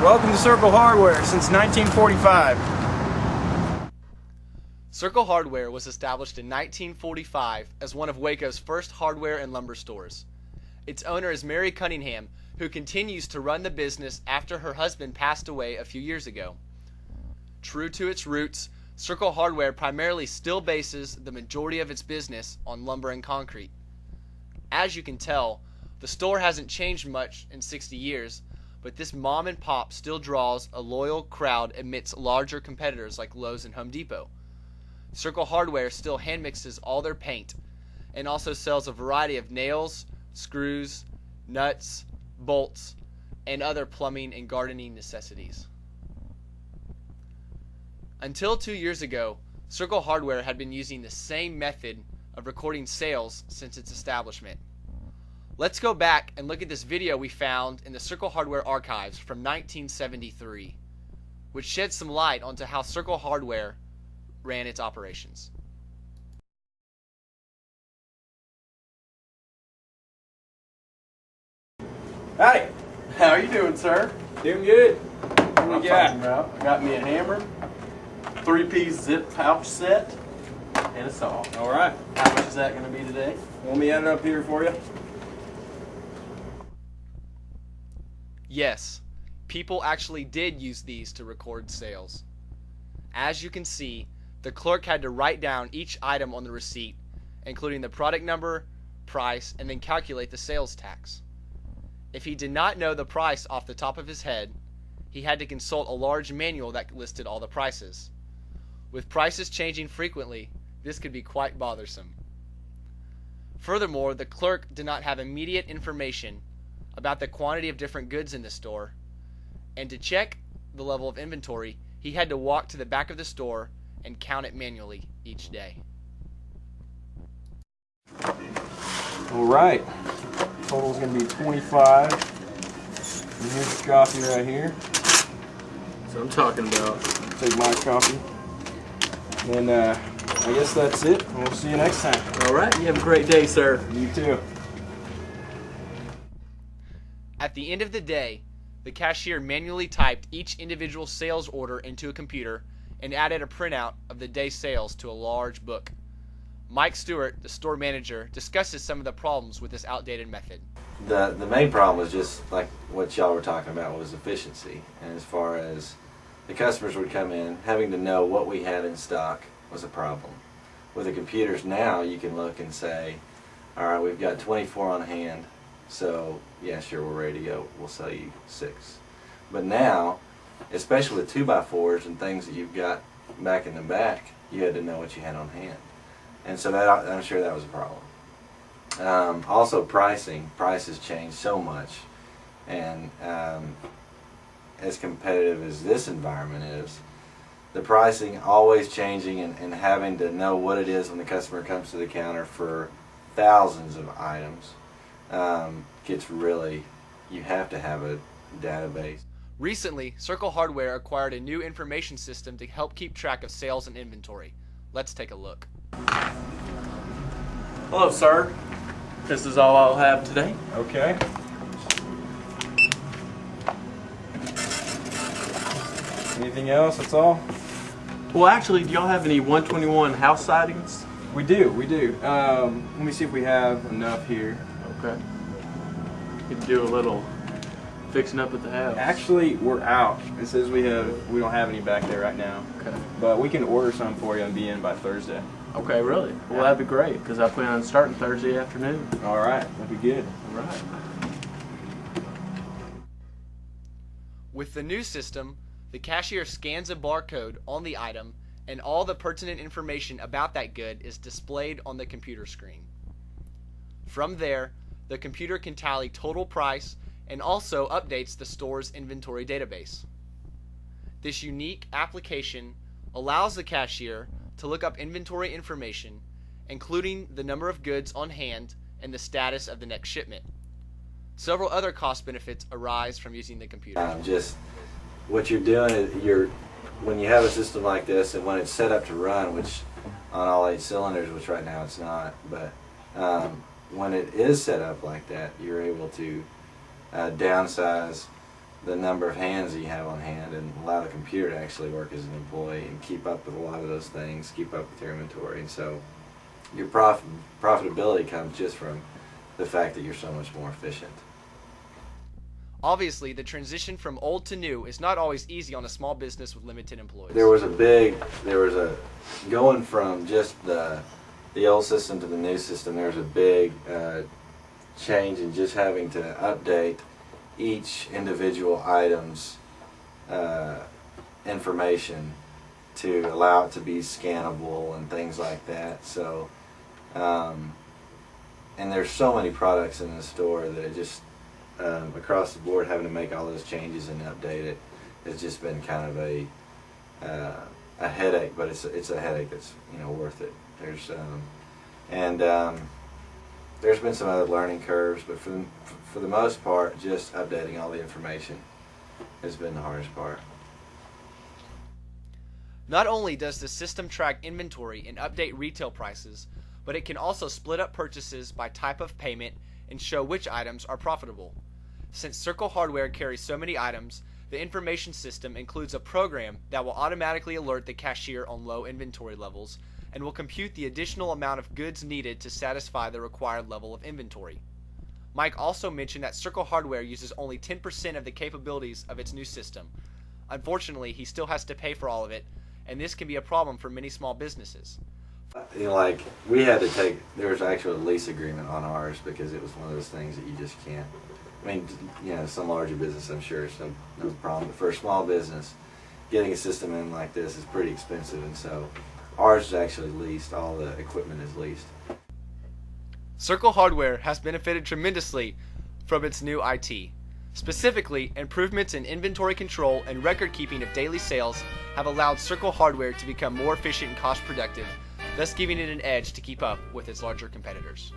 Welcome to Circle Hardware since 1945. Circle Hardware was established in 1945 as one of Waco's first hardware and lumber stores. Its owner is Mary Cunningham, who continues to run the business after her husband passed away a few years ago. True to its roots, Circle Hardware primarily still bases the majority of its business on lumber and concrete. As you can tell, the store hasn't changed much in 60 years, but this mom and pop still draws a loyal crowd amidst larger competitors like Lowe's and Home Depot. Circle Hardware still hand mixes all their paint and also sells a variety of nails, screws, nuts, bolts, and other plumbing and gardening necessities. Until 2 years ago, Circle Hardware had been using the same method of recording sales since its establishment. Let's go back and look at this video we found in the Circle Hardware archives from 1973, which sheds some light onto how Circle Hardware ran its operations. Howdy. How are you doing, sir? Doing good. What do you got? I got me a hammer, 3-piece zip pouch set, and a saw. All right. How much is that going to be today? Want me add it up here for you? Yes, people actually did use these to record sales. As you can see, the clerk had to write down each item on the receipt, including the product number, price, and then calculate the sales tax. If he did not know the price off the top of his head, he had to consult a large manual that listed all the prices. With prices changing frequently, this could be quite bothersome. Furthermore, the clerk did not have immediate information about the quantity of different goods in the store, and to check the level of inventory, he had to walk to the back of the store and count it manually each day. All right. Total is going to be 25. And here's your copy right here. That's what I'm talking about. Take my copy. And I guess that's it. We'll see you next time. All right. You have a great day, sir. You too. At the end of the day, the cashier manually typed each individual sales order into a computer and added a printout of the day's sales to a large book. Mike Stewart, the store manager, discusses some of the problems with this outdated method. The main problem was just like what y'all were talking about, was efficiency. And as far as the customers would come in, having to know what we had in stock was a problem. With the computers now, you can look and say, all right, we've got 24 on hand, so yeah, sure, we're ready to go. We'll sell you 6. But now, especially with 2x4s and things that you've got back in the back, you had to know what you had on hand. And so that, I'm sure that was a problem. Also prices changed so much, and as competitive as this environment is, the pricing always changing and having to know what it is when the customer comes to the counter for thousands of items gets really, you have to have a database. Recently, Circle Hardware acquired a new information system to help keep track of sales and inventory. Let's take a look. Hello, sir. This is all I'll have today. Okay. Anything else? That's all? Well, actually, do y'all have any 121 house sidings? We do. Let me see if we have enough here. Okay. You can do a little fixing up at the house. Actually, we're out. It says we don't have any back there right now. Okay. But we can order some for you and be in by Thursday. Okay, really? Well, that'd be great, because I plan on starting Thursday afternoon. All right, that'd be good. All right. With the new system, the cashier scans a barcode on the item, and all the pertinent information about that good is displayed on the computer screen. From there, the computer can tally total price and also updates the store's inventory database. This unique application allows the cashier to look up inventory information, including the number of goods on hand and the status of the next shipment. Several other cost benefits arise from using the computer. Just what you're doing is when you have a system like this, and when it's set up to run, which on all 8 cylinders, which right now it's not, but when it is set up like that, you're able to downsize the number of hands you have on hand and allow the computer to actually work as an employee and keep up with a lot of those things, keep up with your inventory. And so your profitability comes just from the fact that you're so much more efficient. Obviously, the transition from old to new is not always easy on a small business with limited employees. There was a going from just the old system to the new system, there was a big change in just having to update each individual item's information to allow it to be scannable and things like that. So, and there's so many products in the store that it just across the board having to make all those changes and update it has just been kind of a headache, but it's a headache that's worth it. There's been some other learning curves, but for the most part, just updating all the information has been the hardest part. Not only does the system track inventory and update retail prices, but it can also split up purchases by type of payment and show which items are profitable. Since Circle Hardware carries so many items, the information system includes a program that will automatically alert the cashier on low inventory levels and will compute the additional amount of goods needed to satisfy the required level of inventory. Mike also mentioned that Circle Hardware uses only 10% of the capabilities of its new system. Unfortunately, he still has to pay for all of it, and this can be a problem for many small businesses. Like we had to there was actually a lease agreement on ours because it was one of those things that you just can't. I mean, some larger business, I'm sure, it's no problem. But for a small business, getting a system in like this is pretty expensive, and so ours is actually leased. All the equipment is leased. Circle Hardware has benefited tremendously from its new IT. Specifically, improvements in inventory control and record keeping of daily sales have allowed Circle Hardware to become more efficient and cost productive, thus giving it an edge to keep up with its larger competitors.